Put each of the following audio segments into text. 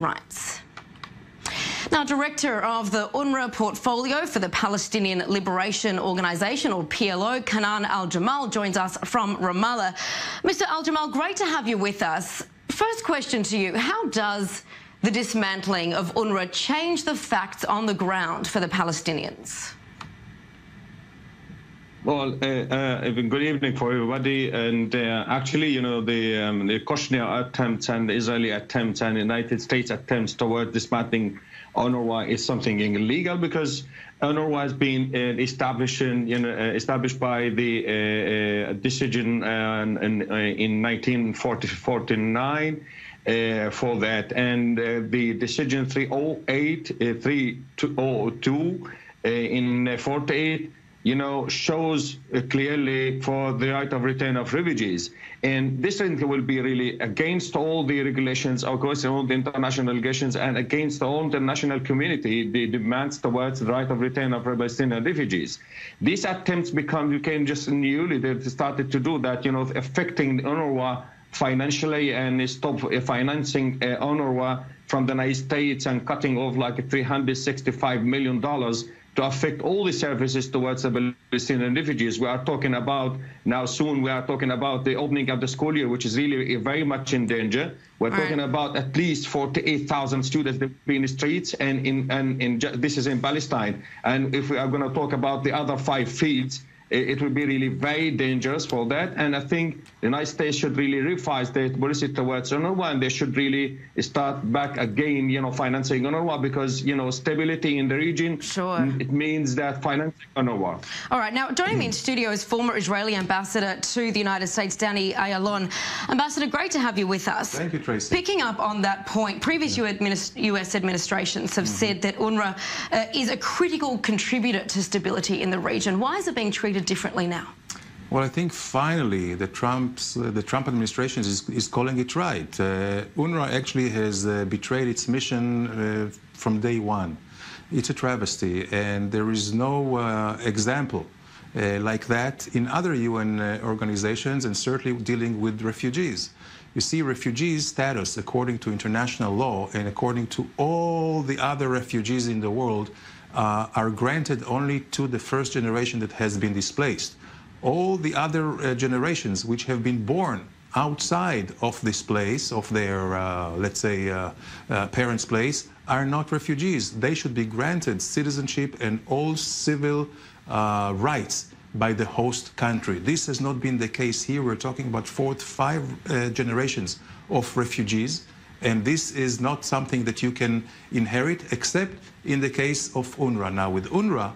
rights. Now, Director of the UNRWA portfolio for the Palestinian Liberation Organization, or PLO, Kanaan Al-Jamal, joins us from Ramallah. Mr. Al-Jamal, great to have you with us. First question to you, how does the dismantling of UNRWA change the facts on the ground for the Palestinians? Well, good evening for everybody. And actually, you know, the Kushner attempts and the Israeli attempts and the United States attempts toward dismantling UNRWA is something illegal, because UNRWA has been established by the decision in 1949 for that, and the decision 302 in 48. Shows clearly for the right of return of refugees. And this will be really against all the regulations, of course, all the international regulations, and against all the international community, the demands towards the right of return of Palestinian refugees. These attempts became just newly, they started to do that, affecting UNRWA financially, and stop financing UNRWA from the United States and cutting off like $365 million to affect all the services towards the Palestinian refugees. We are talking about now soon, we are talking about the opening of the school year, which is really very much in danger. We're talking about at least 48,000 students that will be in the streets, and this is in Palestine. And if we are going to talk about the other 5 fields, it will be really very dangerous for that. And I think the United States should really revise their policy towards UNRWA, and they should really start back again, financing UNRWA, because, stability in the region, it means that financing UNRWA. All right. Now, joining me in studio is former Israeli ambassador to the United States, Danny Ayalon. Ambassador, great to have you with us. Thank you, Tracy. Picking up on that point, previous U.S. administrations have said that UNRWA is a critical contributor to stability in the region. Why is it being treated differently now? Well, I think finally the Trump administration is calling it right. UNRWA actually has betrayed its mission from day one. It's a travesty, and there is no example like that in other UN organizations, and certainly dealing with refugees. You see, refugee status, according to international law and according to all the other refugees in the world, are granted only to the first generation that has been displaced. All the other generations which have been born outside of this place, of their, let's say, parents' place, are not refugees. They should be granted citizenship and all civil rights by the host country. This has not been the case here. We're talking about 4 to 5 generations of refugees. And this is not something that you can inherit, except in the case of UNRWA. Now, with UNRWA,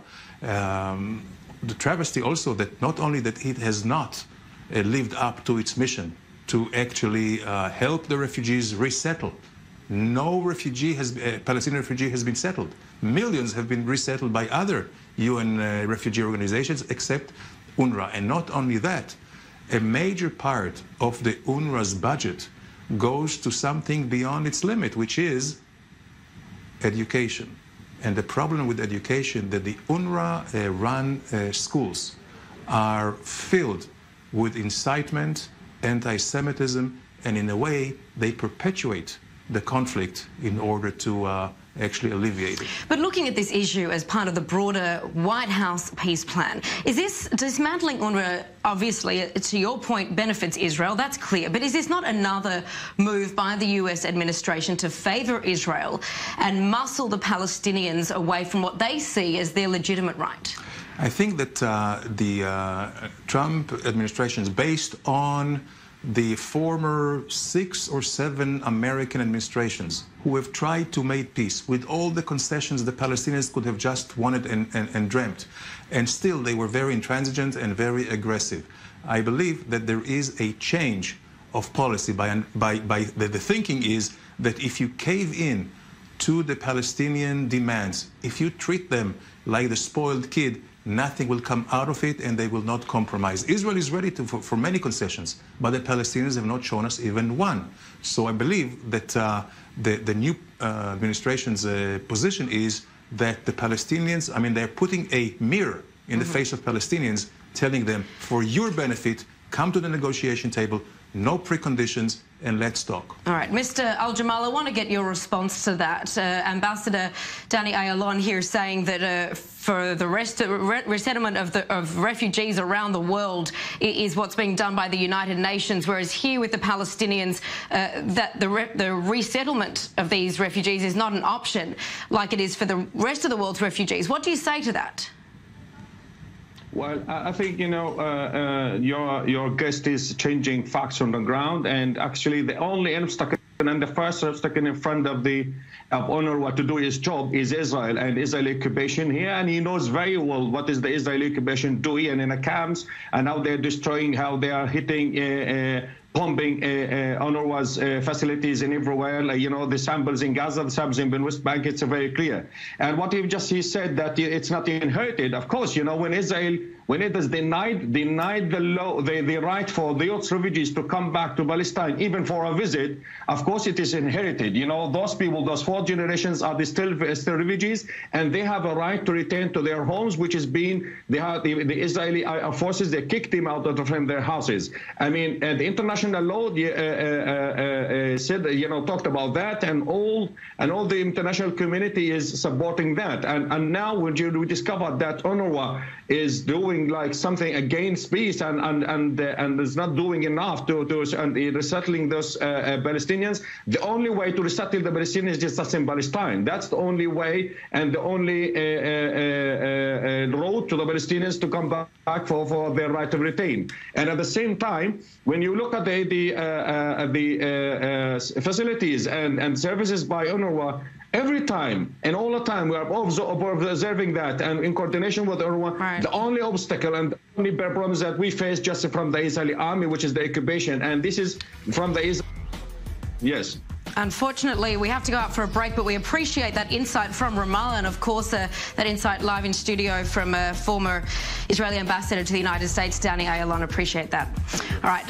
the travesty also that not only that it has not lived up to its mission to actually help the refugees resettle. No Palestinian refugee has been settled. Millions have been resettled by other UN refugee organizations, except UNRWA. And not only that, a major part of the UNRWA's budget goes to something beyond its limit, which is education. And the problem with education, that the UNRWA-run schools are filled with incitement, anti-Semitism, and in a way, they perpetuate the conflict in order to actually alleviate it. But looking at this issue as part of the broader White House peace plan, is this dismantling UNRWA, obviously, to your point, benefits Israel, that's clear, but is this not another move by the US administration to favour Israel and muscle the Palestinians away from what they see as their legitimate right? I think that the Trump administration is based on the former 6 or 7 American administrations who have tried to make peace with all the concessions the Palestinians could have just wanted and dreamt. And still, they were very intransigent and very aggressive. I believe that there is a change of policy the thinking is that if you cave in to the Palestinian demands, if you treat them like the spoiled kid, nothing will come out of it, and they will not compromise. Israel is ready for many concessions, but the Palestinians have not shown us even one. So I believe that the new administration's position is that the Palestinians, I mean, they're putting a mirror in the face of Palestinians, telling them, for your benefit, come to the negotiation table, no preconditions, and let's talk. All right, Mr. Al-Jamal, I want to get your response to that. Ambassador Danny Ayalon here saying that for the resettlement of refugees around the world is what's being done by the United Nations, whereas here with the Palestinians, that the resettlement of these refugees is not an option like it is for the rest of the world's refugees. What do you say to that? Well, I think, you know, your guest is changing facts on the ground, and actually the only obstacle and the first obstacle in front of UNRWA to do his job is Israel and Israeli occupation here, and he knows very well what is the Israeli occupation doing and in the camps and how they're destroying, how they are hitting, bombing UNRWA's facilities and everywhere. Like, you know, the samples in Gaza, the samples in the West Bank, it's very clear. And what he said that it's not inherited. Of course, you know, when it is denied the right for those refugees to come back to Palestine, even for a visit, of course it is inherited. You know, those people, those 4 generations are still refugees, and they have a right to return to their homes, which is being, the Israeli forces, they kicked them out of their houses. I mean, the international law said, you know, talked about that, and all the international community is supporting that. And now when we discovered that UNRWA is doing like something against peace and is not doing enough to resettling those Palestinians, the only way to resettle the Palestinians is just in Palestine. That's the only way and the only road to the Palestinians to come back for their right to retain. And at the same time, when you look at the facilities and services by UNRWA, every time and all the time we are observing that, and in coordination with UNRWA, right. The only obstacle and the only problem is that we face just from the Israeli army, which is the occupation, and this is from the Israel. Yes. Unfortunately, we have to go out for a break, but we appreciate that insight from Ramallah, and of course that insight live in studio from former Israeli ambassador to the United States, Danny Ayalon. Appreciate that. All right.